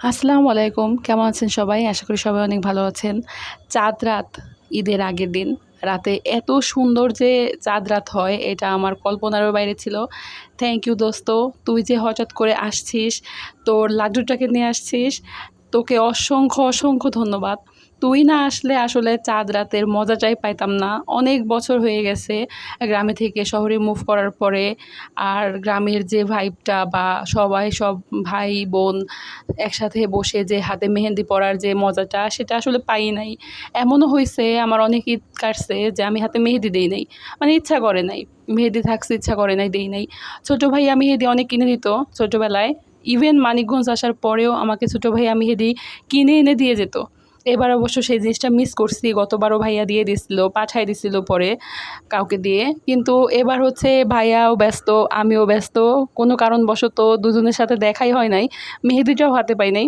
আসসালামু আলাইকুম, কেমন আছেন সবাই? আশা করি সবাই অনেক ভালো আছেন। চাঁদ রাত, ঈদের আগের দিন রাতে এত সুন্দর যে চাঁদ রাত হয় এটা আমার কল্পনারও বাইরে ছিল। থ্যাংক ইউ দোস্ত, তুই যে হঠাৎ করে আসছিস, তোর লাড্ডুটাকে নিয়ে আসছিস, তোকে অসংখ্য অসংখ্য ধন্যবাদ। তুই না আসলে আসলে চাঁদ রাতের মজাটাই পাইতাম না। অনেক বছর হয়ে গেছে গ্রামে থেকে শহরে মুভ করার পরে। আর গ্রামের যে ভাইবটা বা সবাই সব ভাই বোন একসাথে বসে যে হাতে মেহেন্দি পরার যে মজাটা সেটা আসলে পাই নাই। এমনও হয়েছে আমার অনেক ঈদ কাটছে যে আমি হাতে মেহেদি দেই নাই, মানে ইচ্ছা করে নাই। মেহেদি থাকছে, ইচ্ছা করে নাই, দেই নাই। ছোটো ভাইয়া মেহেদি অনেক কিনে দিত ছোটোবেলায়। ইভেন মানিকগঞ্জ আসার পরেও আমাকে ছোটো ভাইয়া মেহেদি কিনে এনে দিয়ে যেত। এবার অবশ্য সেই জিনিসটা মিস করছি। গতবারও ভাইয়া দিয়ে দিছিল, পাঠায় দিছিল পরে কাউকে দিয়ে। কিন্তু এবার হচ্ছে ভাইয়াও ব্যস্ত, আমিও ব্যস্ত। কোনো কারণবশত দুজনের সাথে দেখাই হয় নাই। মেহেদিটাও হাতে পাই নাই।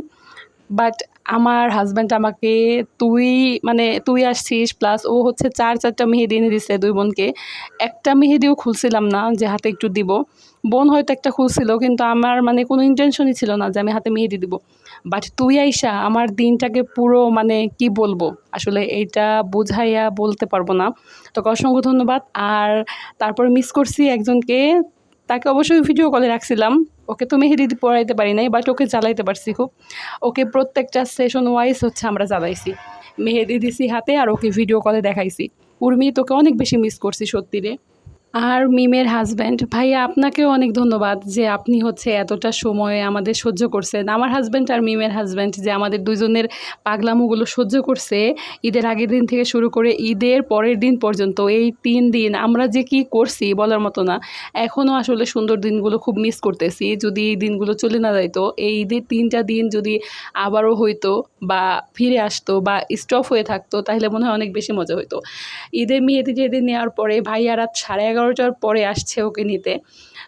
বাট আমার হাসব্যান্ড আমাকে তুই মানে তুই আসছিস প্লাস ও হচ্ছে ৪-৪টা মেহেদি এনে দিছে ২ বোনকে। একটা মেহেদিও খুলছিলাম না যে হাতে একটু দিব। বোন হয়তো একটা খুলছিল কিন্তু আমার মানে কোনো ইনটেনশনই ছিল না যে আমি হাতে মেহেদি দিব। বাট তুই আইসা আমার দিনটাকে পুরো মানে কি বলবো? আসলে এইটা বুঝাইয়া বলতে পারবো না। তোকে অসংখ্য ধন্যবাদ। আর তারপরে মিস করছি একজনকে, তাকে অবশ্যই ভিডিও কলে রাখছিলাম। ওকে তো মেহেদি পরাইতে পারি নাই বাট ওকে জ্বালাইতে পারছি খুব। ওকে প্রত্যেকটা সেশন ওয়াইজ হচ্ছে আমরা জ্বালাইছি। মেহেদি দিছি হাতে আর ওকে ভিডিও কলে দেখাইছি। উর্মি, তোকে অনেক বেশি মিস করছি সত্যি রে। আর মিমের হাসব্যান্ড ভাইয়া, আপনাকেও অনেক ধন্যবাদ যে আপনি হচ্ছে এতটা সময় আমাদের সহ্য করছেন। আমার হাসব্যান্ড আর মিমের হাসব্যান্ড যে আমাদের দুজনের পাগলামোগুলো সহ্য করছে, ঈদের আগের দিন থেকে শুরু করে ঈদের পরের দিন পর্যন্ত এই ৩ দিন আমরা যে কি করছি বলার মতো না। এখনও আসলে সুন্দর দিনগুলো খুব মিস করতেছি। যদি এই দিনগুলো চলে না যাইতো, এই ঈদের ৩টা দিন যদি আবারও হইতো বা ফিরে আসতো বা স্টপ হয়ে থাকতো তাহলে মনে হয় অনেক বেশি মজা হইতো। ঈদের মেহেদি যেদিন নেওয়ার পরে ভাইয়া রাত 11:30টার পরে আসছে ওকে নিতে।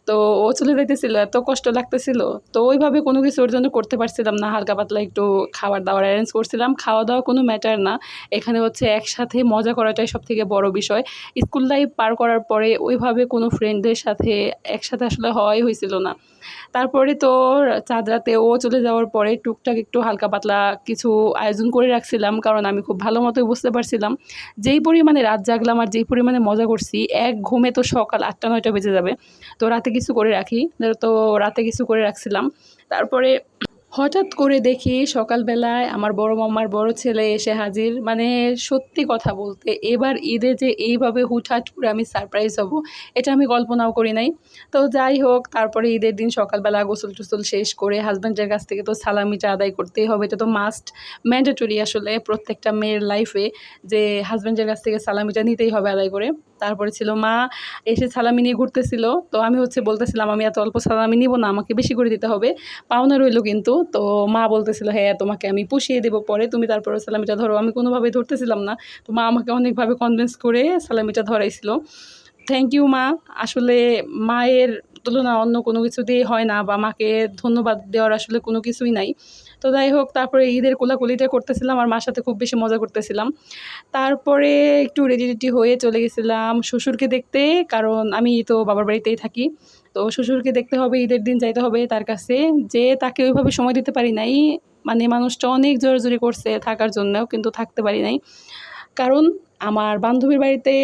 তো ও চলে যাইতেছিল, এত কষ্ট লাগতেছিল। তো ওইভাবে কোনো কিছু ওর জন্য করতে পারছিলাম না। হালকা পাতলা একটু খাবার দাবার অ্যারেঞ্জ করছিলাম। খাওয়া দাওয়া কোনো ম্যাটার না। এখানে হচ্ছে একসাথে মজা করাটাই সবথেকে বড় বিষয়। স্কুল লাইফ পার করার পরে ওইভাবে কোনো ফ্রেন্ডদের সাথে একসাথে আসলে হওয়াই হয়েছিল না। তারপরে তো চাঁদ রাতে ও চলে যাওয়ার পরে টুকটাক একটু হালকা পাতলা কিছু আয়োজন করে রাখছিলাম। কারণ আমি খুব ভালো মতোই বুঝতে পারছিলাম যেই পরিমাণে রাত জাগলাম আর যেই পরিমাণে মজা করছি, এক ঘুমে তো সকাল ৮টা-৯টা বেজে যাবে। তো রাতে কিছু করে রাখি। তো রাতে কিছু করে রাখছিলাম। তারপরে হঠাৎ করে দেখি সকালবেলায় আমার বড় মাম্মার বড় ছেলে এসে হাজির। মানে সত্যি কথা বলতে এবার ঈদে যে এইভাবে হুটহাট করে আমি সারপ্রাইজ হব, এটা আমি কল্পনাও করি নাই। তো যাই হোক, তারপরে ঈদের দিন সকালবেলা গোসল-টোসল শেষ করে হাসব্যান্ডের কাছ থেকে তো সালামিটা আদায় করতেই হবে। এটা তো মাস্ট, ম্যান্ডেটরি আসলে প্রত্যেকটা মেয়ের লাইফে যে হাসব্যান্ডের কাছ থেকে সালামিটা নিতেই হবে আদায় করে। তারপরে ছিল মা এসে সালামি নিয়ে ঘুরতেছিল। তো আমি হচ্ছে বলতেছিলাম, "আমি এত অল্প সালামি নিব না, আমাকে বেশি করে দিতে হবে। পাওনা রইলো কিন্তু।" তো মা বলতেছিল, "হ্যাঁ, তোমাকে আমি পুষিয়ে দেবো পরে, তুমি তারপরে সালামিটা ধরো।" আমি কোনোভাবেই ধরতেছিলাম না। তো মা আমাকে অনেকভাবে কনভিন্স করে সালামিটা ধরাইছিল। থ্যাংক ইউ মা। আসলে মায়ের তুলনা অন্য কোনো কিছু দিয়েই হয় না, বা মাকে ধন্যবাদ দেওয়ার আসলে কোনো কিছুই নাই। তো যাই হোক, তারপরে ঈদের কোলাকুলিটা করতেছিলাম আর মার সাথে খুব বেশি মজা করতেছিলাম। তারপরে একটু রেডি-টেডি হয়ে চলে গেছিলাম শ্বশুরকে দেখতে। কারণ আমি তো বাবার বাড়িতেই থাকি। তো শ্বশুরকে দেখতে হবে, ঈদের দিন যাইতে হবে তার কাছে। যেয়ে তাকে ওইভাবে সময় দিতে পারি নাই। মানে মানুষটা অনেক জোরাজুরি করছে থাকার জন্যেও, কিন্তু থাকতে পারি নাই। কারণ আমার বান্ধবীর বাড়িতে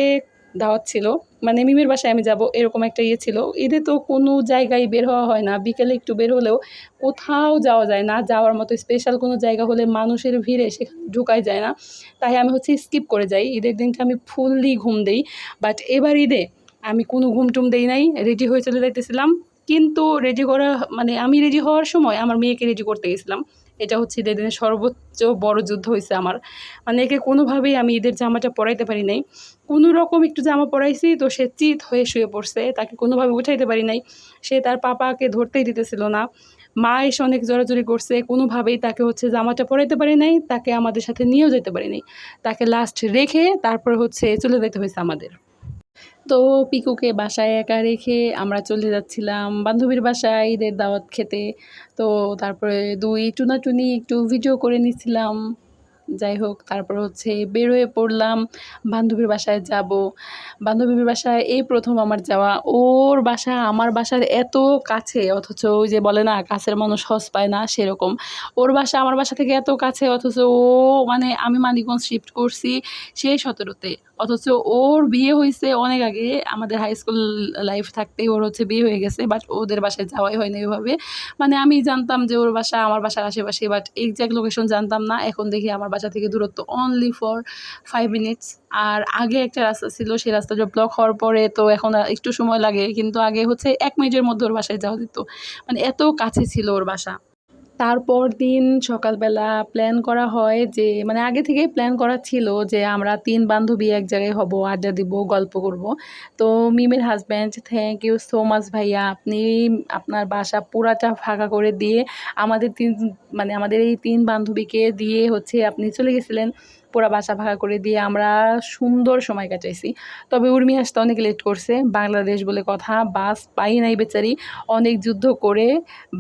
দাওয়াত ছিল। মানে মিমির বাসায় আমি যাবো এরকম একটা ইয়ে ছিল। ঈদে তো কোনো জায়গায় বের হওয়া হয় না। বিকেলে একটু বের হলেও কোথাও যাওয়া যায় না। যাওয়ার মতো স্পেশাল কোনো জায়গা হলে মানুষের ভিড়ে সেখানে ঢোকাই যায় না। তাই আমি হচ্ছে স্কিপ করে যাই। ঈদের দিনটা আমি ফুললি ঘুম দেই। বাট এবার ঈদে আমি কোনো ঘুম-টুম দেই নাই। রেডি হয়ে চলে যাইতেছিলাম। কিন্তু রেডি করা মানে আমি রেডি হওয়ার সময় আমার মেয়েকে রেডি করতে গেছিলাম। এটা হচ্ছে ঈদের দিনের সর্বোচ্চ বড় যুদ্ধ হইছে আমার। মানে একে কোনোভাবেই আমি ঈদের জামাটা পরাইতে পারি নাই। কোনো রকম একটু জামা পরাইছি তো সে চিত হয়ে শুয়ে পড়ছে। তাকে কোনোভাবে উঠাইতে পারি নাই। সে তার পাপাকে ধরতেই দিতেছিল না। মা এসে অনেক জোরাজুরি করছে। কোনোভাবেই তাকে হচ্ছে জামাটা পরাইতে পারি নাই। তাকে আমাদের সাথে নিয়েও যেতে পারি নাই। তাকে লাস্ট রেখে তারপরে হচ্ছে চলে যাইতে হইছে আমাদের। তো পিকুকে বাসায় একা রেখে আমরা চলে যাচ্ছিলাম বান্ধবীর বাসায় ঈদের দাওয়াত খেতে। তো তারপরে ২ টুনাটুনি একটু ভিডিও করে নিচ্ছিলাম। যাই হোক, তারপর হচ্ছে বের হয়ে পড়লাম বান্ধবীর বাসায় যাব। বান্ধবীর বাসায় এই প্রথম আমার যাওয়া। ওর বাসা আমার বাসার এত কাছে, অথচ ওই যে বলে না কাছের মানুষ হজ পায় না, সেরকম। ওর বাসা আমার বাসা থেকে এত কাছে, অথচ ও মানে আমি মানিকগঞ্জ শিফট করছি সেই 17-তে, অথচ ওর বিয়ে হয়েছে অনেক আগে। আমাদের হাই স্কুল লাইফ থাকতেই ওর হচ্ছে বিয়ে হয়ে গেছে, বাট ওদের বাসায় যাওয়াই হয়নি ওইভাবে। মানে আমি জানতাম যে ওর বাসা আমার বাসার আশেপাশে, বাট এক্সাক্ট লোকেশন জানতাম না। এখন দেখি আমার বাসা থেকে দূরত্ব অনলি ফর 5 মিনিটস। আর আগে একটা রাস্তা ছিল, সেই রাস্তাটা ব্লক হওয়ার পরে তো এখন আর একটু সময় লাগে, কিন্তু আগে হচ্ছে 1 মিনিটের মধ্যে ওর বাসায় যাওয়া যেত। মানে এত কাছে ছিল ওর বাসা। তারপর দিন সকালবেলা প্ল্যান করা হয় যে, মানে আগে থেকেই প্ল্যান করা ছিল যে আমরা 3 বান্ধবী এক জায়গায় হব, আড্ডা দিব, গল্প করব। তো মিমের husband, thank you so much ভাইয়া, আপনি আপনার বাসা পুরাটা ফাঁকা করে দিয়ে আমাদের 3, মানে আমাদের এই 3 বান্ধবীকে দিয়ে হচ্ছে আপনি চলে গেছিলেন। পুরা বাসা ফাঁকা করে দিয়ে আমরা সুন্দর সময় কাটাইছি। তবে উর্মি আসতে অনেক লেট করছে, বাংলাদেশ বলে কথা, বাস পাই নাই বেচারি। অনেক যুদ্ধ করে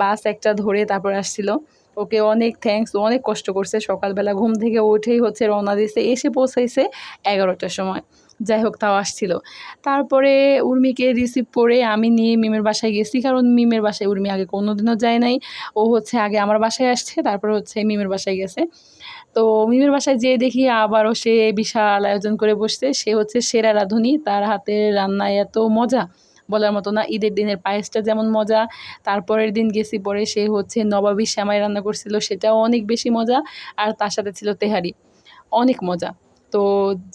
বাস একটা ধরে তারপর আসছিল। ওকে অনেক থ্যাঙ্কস, ও অনেক কষ্ট করছে। সকালবেলা ঘুম থেকে উঠেই হচ্ছে রওনা দিছে, এসে পৌঁছাইছে 11টার সময়। যাই হোক, তাও আসছিল। তারপরে উর্মিকে রিসিভ করে আমি নিয়ে মিমের বাসায় গেছি, কারণ মিমের বাসায় উর্মি আগে কোনোদিনও যায় নাই। ও হচ্ছে আগে আমার বাসায় আসছে, তারপরে হচ্ছে মিমের বাসায় গেছে। তো মিমের বাসায় যেয়ে দেখি আবারও সে বিশাল আয়োজন করে বসছে। সে হচ্ছে সেরা রাঁধুনি, তার হাতের রান্নায় এত মজা বলার মতো না। ঈদের দিনের পায়েসটা যেমন মজা, তারপরের দিন গেছি পরে সে হচ্ছে নবাবী সেমাই রান্না করছিল, সেটাও অনেক বেশি মজা। আর তার সাথে ছিল তেহারি, অনেক মজা। তো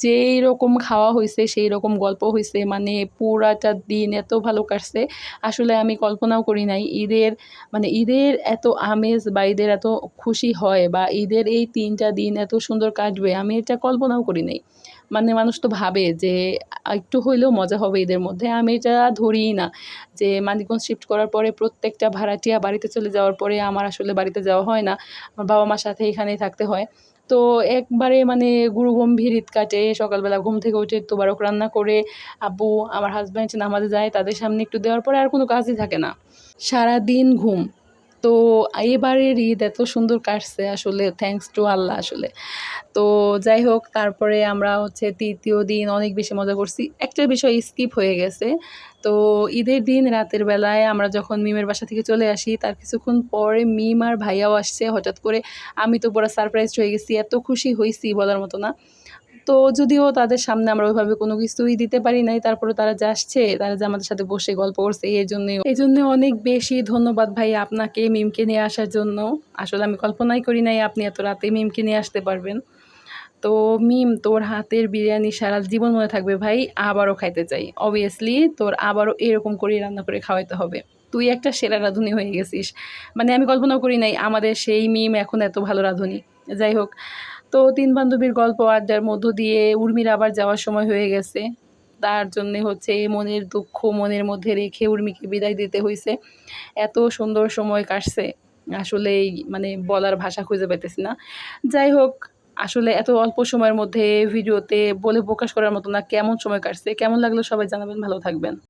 যেই রকম খাওয়া হয়েছে সেই রকম গল্প হয়েছে, মানে পুরাটা দিন এত ভালো কাটছে। আসলে আমি কল্পনাও করি নাই ঈদের, মানে ঈদের এত আমেজ বা ঈদের এত খুশি হয়, বা ঈদের এই 3টা দিন এত সুন্দর কাটবে, আমি এটা কল্পনাও করি নাই। মানে মানুষ তো ভাবে যে একটু হইলেও মজা হবে ঈদের মধ্যে, আমি এটা ধরিই না। যে মানিকগঞ্জ শিফট করার পরে প্রত্যেকটা ভাড়াটিয়া বাড়িতে চলে যাওয়ার পরে আমার আসলে বাড়িতে যাওয়া হয় না, আমার বাবা মার সাথে এখানেই থাকতে হয়। তো একবারে মানে গুরুগম্ভীর ঈদ কাটে। সকালবেলা ঘুম থেকে উঠে তোবারক রান্না করে আব্বু, আমার হাজব্যান্ড নামাজে যায়, তাদের সামনে একটু দেওয়ার পরে আর কোনো কাজই থাকে না, সারাদিন ঘুম। তো এবারের ঈদ এত সুন্দর কাটছে আসলে, থ্যাঙ্কস টু আল্লাহ আসলে। তো যাই হোক, তারপরে আমরা হচ্ছে 3য় দিন অনেক বেশি মজা করছি। একটা বিষয় স্কিপ হয়ে গেছে। তো ঈদের দিন রাতের বেলায় আমরা যখন মিমের বাসা থেকে চলে আসি, তার কিছুক্ষণ পরে মিম আর ভাইয়াও আসছে হঠাৎ করে। আমি তো পুরো সারপ্রাইজড হয়ে গেছি, এত খুশি হইছি বলার মতো না। তো যদিও তাদের সামনে আমরা ওইভাবে কোনো কিছুই দিতে পারি নাই, তারপরে তারা যে আসছে, তারা যে আমাদের সাথে বসে গল্প করছে, এই জন্য অনেক বেশি ধন্যবাদ ভাই আপনাকে মিমকে নিয়ে আসার জন্য। আসলে আমি কল্পনাই করি নাই আপনি এত রাতে মিমকে নিয়ে আসতে পারবেন। তো মিম, তোর হাতের বিরিয়ানি সারা জীবন মনে থাকবে ভাই, আবারও খাইতে চাই। অবভিয়াসলি তোর আবারও এরকম করে রান্না করে খাওয়াইতে হবে। তুই একটা সেরা রাঁধুনি হয়ে গেছিস, মানে আমি কল্পনাও করি নাই আমাদের সেই মিম এখন এত ভালো রাঁধুনি। যাই হোক, তো 3 বান্ধবীর গল্প আড্ডার মধ্য দিয়ে উর্মির আবার যাওয়ার সময় হয়ে গেছে। তার জন্যে হচ্ছে মনের দুঃখ মনের মধ্যে রেখে উর্মিকে বিদায় দিতে হইছে। এত সুন্দর সময় কাটছে, আসলেই মানে বলার ভাষা খুঁজে পাইতেছি না। যাই হোক, আসলে এত অল্প সময়ের মধ্যে ভিডিওতে বলে প্রকাশ করার মতো না কেমন সময় কাটছে। কেমন লাগলো সবাই জানাবেন, ভালো থাকবেন।